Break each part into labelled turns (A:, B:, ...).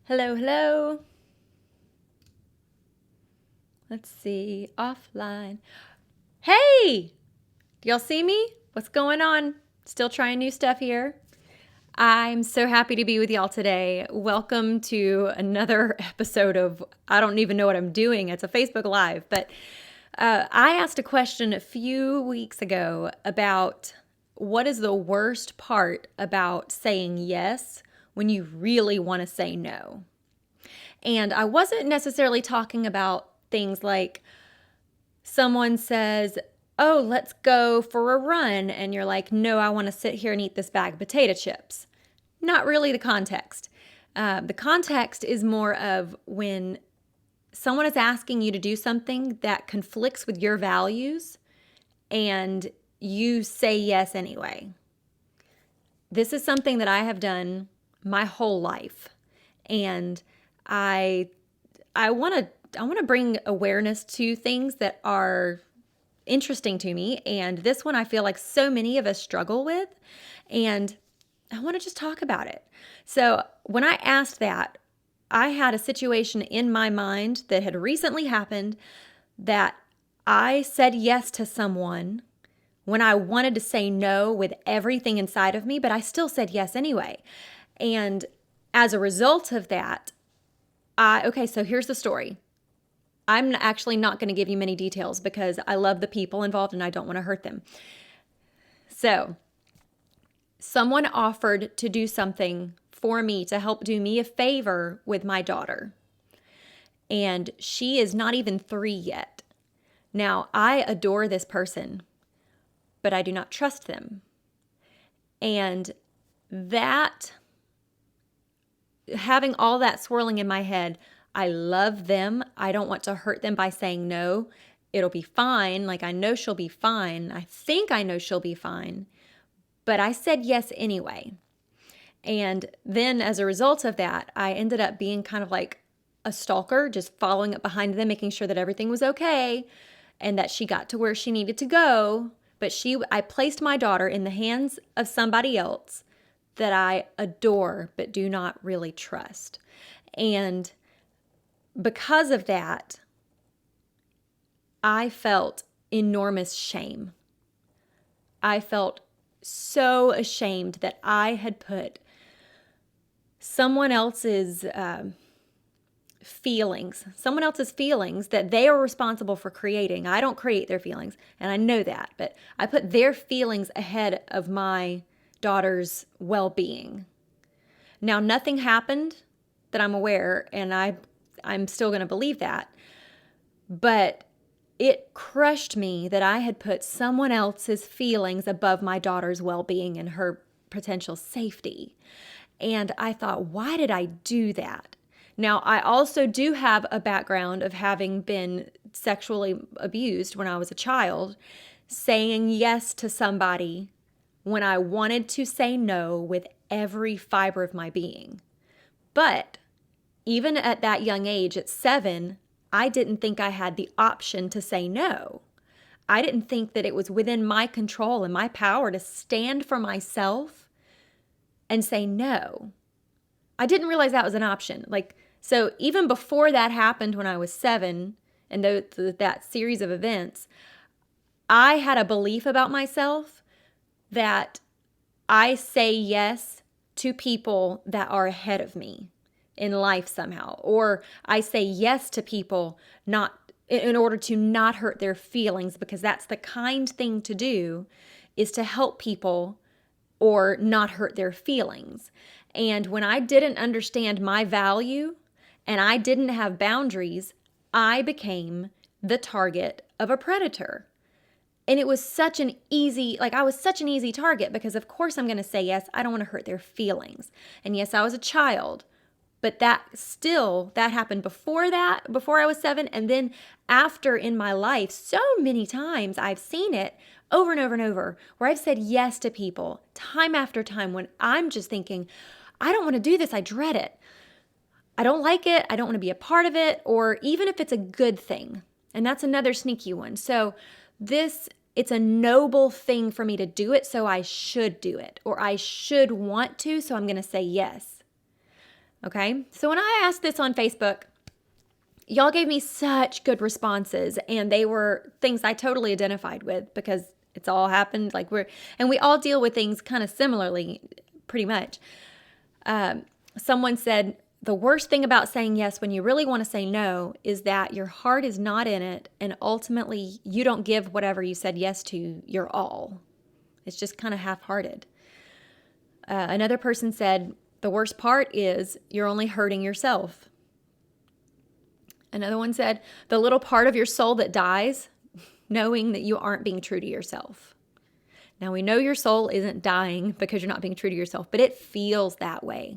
A: Hello, hello. Let's see. Offline. Hey! Do y'all see me? What's going on? Still trying new stuff here. I'm so happy to be with y'all today. Welcome to another episode of I don't even know what I'm doing. It's a Facebook Live. But I asked a question a few weeks ago about what is the worst part about saying yes when you really want to say no. And I wasn't necessarily talking about things like someone says, "Oh, let's go for a run." And you're like, "No, I want to sit here and eat this bag of potato chips." Not really the context. The context is more of when someone is asking you to do something that conflicts with your values and you say yes anyway. This is something that I have done my whole life. And I I want to bring awareness to things that are interesting to me, and this one I feel like so many of us struggle with, and I want to just talk about it. So, when I asked that, I had a situation in my mind that had recently happened that I said yes to someone when I wanted to say no with everything inside of me, but I still said yes anyway. And as a result of that, okay, so here's the story. I'm actually not going to give you many details because I love the people involved and I don't want to hurt them. So, someone offered to do something for me to help do me a favor with my daughter. And she is not even 3 yet. Now, I adore this person, but I do not trust them. And that, having all that swirling in my head, I love them. I don't want to hurt them by saying no. It'll be fine. Like, I know she'll be fine. I think I know she'll be fine. But I said yes anyway. And then as a result of that, I ended up being kind of like a stalker, just following up behind them, making sure that everything was okay and that she got to where she needed to go. But I placed my daughter in the hands of somebody else that I adore but do not really trust. And because of that, I felt enormous shame. I felt so ashamed that I had put someone else's feelings that they are responsible for creating. I don't create their feelings, and I know that, but I put their feelings ahead of my daughter's well-being. Now, nothing happened that I'm aware, and I'm still going to believe that, but it crushed me that I had put someone else's feelings above my daughter's well-being and her potential safety. And I thought, why did I do that? Now, I also do have a background of having been sexually abused when I was a child, saying yes to somebody when I wanted to say no with every fiber of my being. But even at that young age, at 7, I didn't think I had the option to say no. I didn't think that it was within my control and my power to stand for myself and say no. I didn't realize that was an option. So even before that happened when I was 7 and that series of events, I had a belief about myself that I say yes to people that are ahead of me in life somehow, or I say yes to people not in order to not hurt their feelings, because that's the kind thing to do, is to help people or not hurt their feelings. And when I didn't understand my value and I didn't have boundaries, I became the target of a predator. And it was I was such an easy target because, of course, I'm going to say yes. I don't want to hurt their feelings. And yes, I was a child, but that happened before I was 7. And then after in my life, so many times I've seen it over and over and over where I've said yes to people time after time when I'm just thinking, I don't want to do this. I dread it. I don't like it. I don't want to be a part of it. Or even if it's a good thing. And that's another sneaky one. So it's a noble thing for me to do it, so I should do it, or I should want to, so I'm going to say yes. Okay. So when I asked this on Facebook, y'all gave me such good responses, and they were things I totally identified with because it's all happened. We all deal with things kind of similarly, pretty much. Someone said, the worst thing about saying yes when you really want to say no is that your heart is not in it, and ultimately you don't give whatever you said yes to your all. It's just kind of half-hearted. Another person said, the worst part is you're only hurting yourself. Another one said, the little part of your soul that dies, knowing that you aren't being true to yourself. Now, we know your soul isn't dying because you're not being true to yourself, but it feels that way.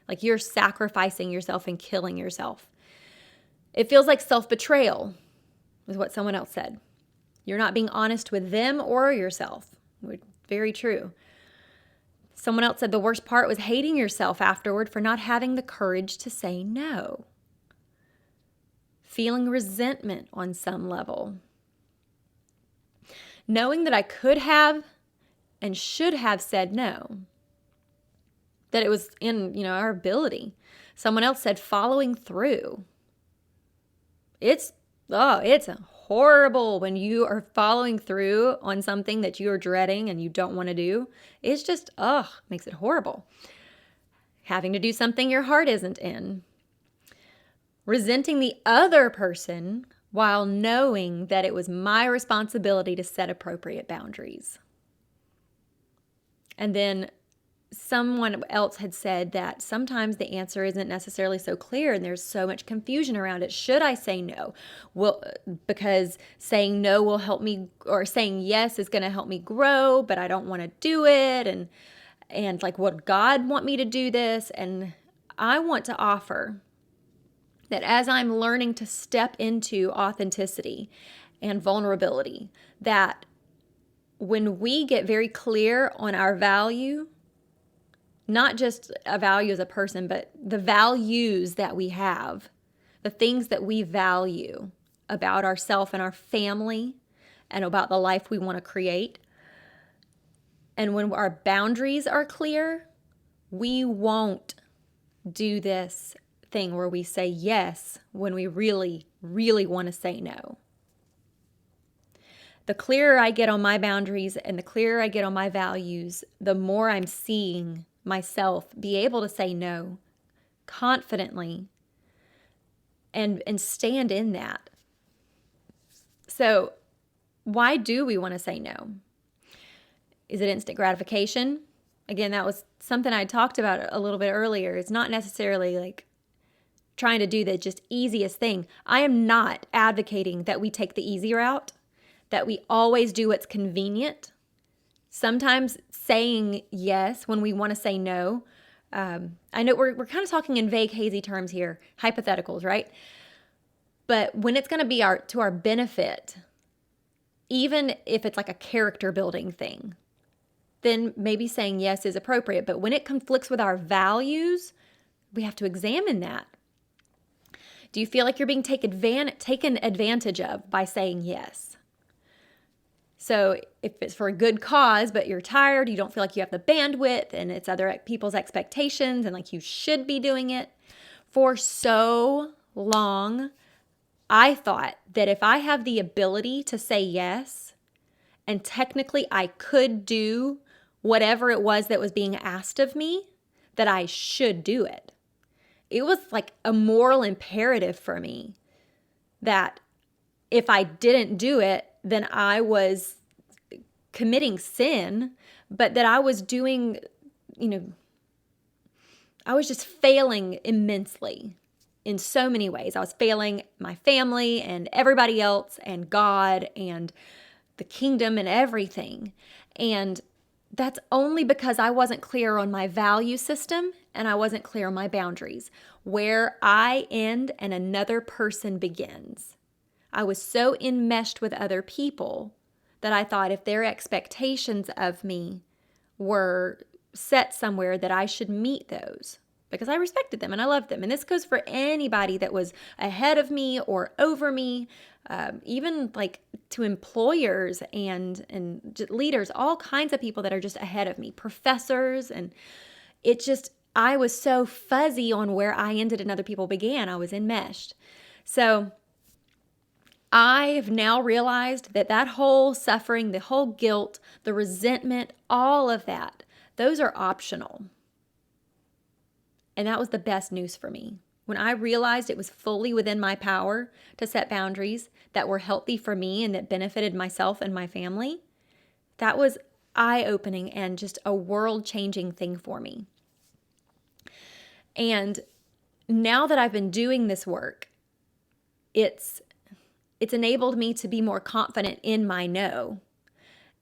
A: Like you're sacrificing yourself and killing yourself. It feels like self-betrayal, is what someone else said. You're not being honest with them or yourself. Very true. Someone else said the worst part was hating yourself afterward for not having the courage to say no. Feeling resentment on some level. Knowing that I could have and should have said no. That it was in, our ability. Someone else said following through. It's horrible when you are following through on something that you are dreading and you don't want to do. It's just, makes it horrible. Having to do something your heart isn't in. Resenting the other person while knowing that it was my responsibility to set appropriate boundaries. And then someone else had said that sometimes the answer isn't necessarily so clear and there's so much confusion around it. Should I say no? Well, because saying no will help me, or saying yes is going to help me grow, but I don't want to do it. And like, would God want me to do this? And I want to offer that as I'm learning to step into authenticity and vulnerability, that when we get very clear on our value, not just a value as a person, but the values that we have, the things that we value about ourselves and our family and about the life we want to create. And when our boundaries are clear, we won't do this thing where we say yes when we really, really want to say no. The clearer I get on my boundaries and the clearer I get on my values, the more I'm seeing myself be able to say no confidently and stand in that. So why do we want to say no? Is it instant gratification? Again, that was something I talked about a little bit earlier. It's not necessarily like trying to do the just easiest thing. I am not advocating that we take the easy route, that we always do what's convenient. Sometimes saying yes when we want to say no. I know we're kind of talking in vague, hazy terms here, hypotheticals, right? But when it's going to be to our benefit, even if it's like a character building thing, then maybe saying yes is appropriate. But when it conflicts with our values, we have to examine that. Do you feel like you're being taken advantage of by saying yes? So if it's for a good cause, but you're tired, you don't feel like you have the bandwidth, and it's other people's expectations, and like you should be doing it. For so long, I thought that if I have the ability to say yes, and technically I could do whatever it was that was being asked of me, that I should do it. It was like a moral imperative for me that if I didn't do it, then I was committing sin, but that I was doing, I was just failing immensely in so many ways. I was failing my family and everybody else and God and the kingdom and everything. And that's only because I wasn't clear on my value system and I wasn't clear on my boundaries, where I end and another person begins. I was so enmeshed with other people that I thought if their expectations of me were set somewhere, that I should meet those because I respected them and I loved them. And this goes for anybody that was ahead of me or over me, even like to employers and leaders, all kinds of people that are just ahead of me, professors. And it just, I was so fuzzy on where I ended and other people began. I was enmeshed. So I've now realized that that whole suffering, the whole guilt, the resentment, all of that, those are optional. And that was the best news for me. When I realized it was fully within my power to set boundaries that were healthy for me and that benefited myself and my family, that was eye-opening and just a world-changing thing for me. And now that I've been doing this work, it's enabled me to be more confident in my no.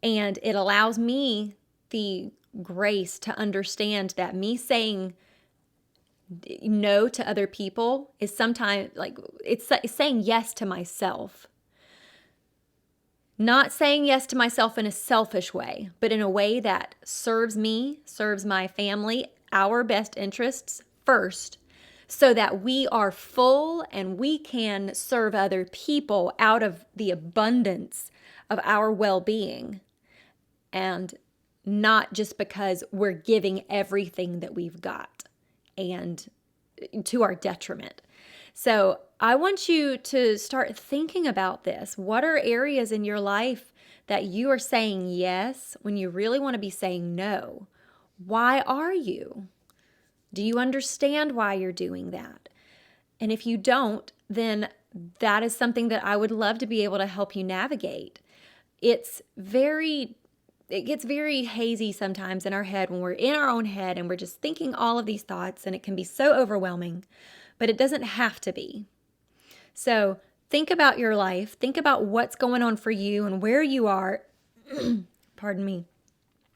A: And it allows me the grace to understand that me saying no to other people is sometimes like it's saying yes to myself. Not saying yes to myself in a selfish way, but in a way that serves me, serves my family, our best interests first, so that we are full and we can serve other people out of the abundance of our well-being, and not just because we're giving everything that we've got and to our detriment. So I want you to start thinking about this. What are areas in your life that you are saying yes when you really want to be saying no? Why are you? Do you understand why you're doing that? And if you don't, then that is something that I would love to be able to help you navigate. It gets very hazy sometimes in our head when we're in our own head and we're just thinking all of these thoughts, and it can be so overwhelming, but it doesn't have to be. So think about your life, think about what's going on for you and where you are, pardon me,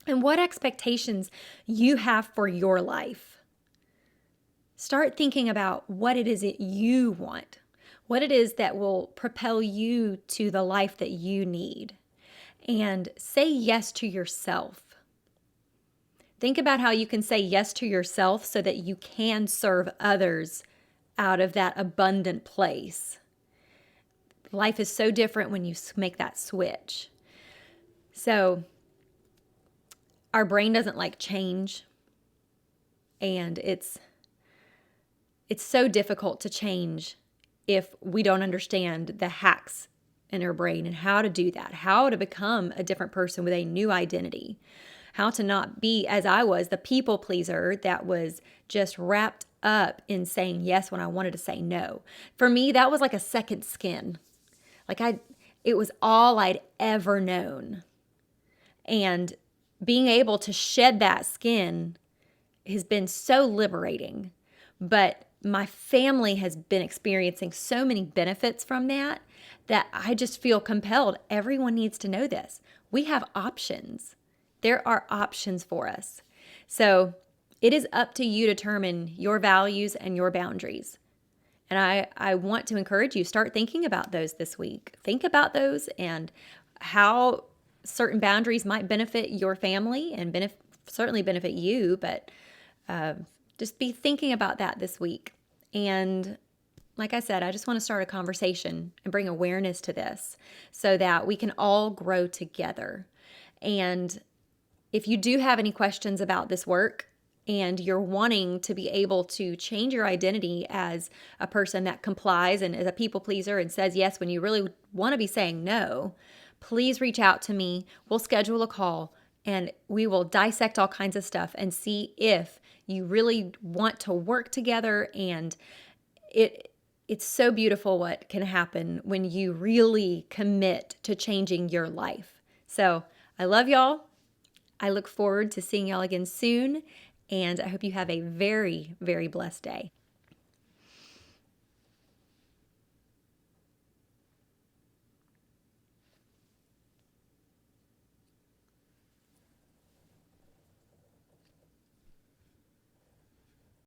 A: and what expectations you have for your life. Start thinking about what it is that you want, what it is that will propel you to the life that you need. And say yes to yourself. Think about how you can say yes to yourself so that you can serve others out of that abundant place. Life is so different when you make that switch. So our brain doesn't like change, and it's so difficult to change if we don't understand the hacks in our brain and how to do that, how to become a different person with a new identity, how to not be, as I was, the people pleaser that was just wrapped up in saying yes when I wanted to say no. For me, that was like a second skin. It was all I'd ever known. And being able to shed that skin has been so liberating. But my family has been experiencing so many benefits from that I just feel compelled. Everyone needs to know this. We have options. There are options for us. So it is up to you to determine your values and your boundaries. And I want to encourage you, start thinking about those this week. Think about those and how certain boundaries might benefit your family and certainly benefit you, but just be thinking about that this week. And like I said, I just want to start a conversation and bring awareness to this so that we can all grow together. And if you do have any questions about this work and you're wanting to be able to change your identity as a person that complies and is a people pleaser and says yes when you really want to be saying no, please reach out to me. We'll schedule a call and we will dissect all kinds of stuff and see if you really want to work together. And it's so beautiful what can happen when you really commit to changing your life. So I love y'all. I look forward to seeing y'all again soon. And I hope you have a very, very blessed day.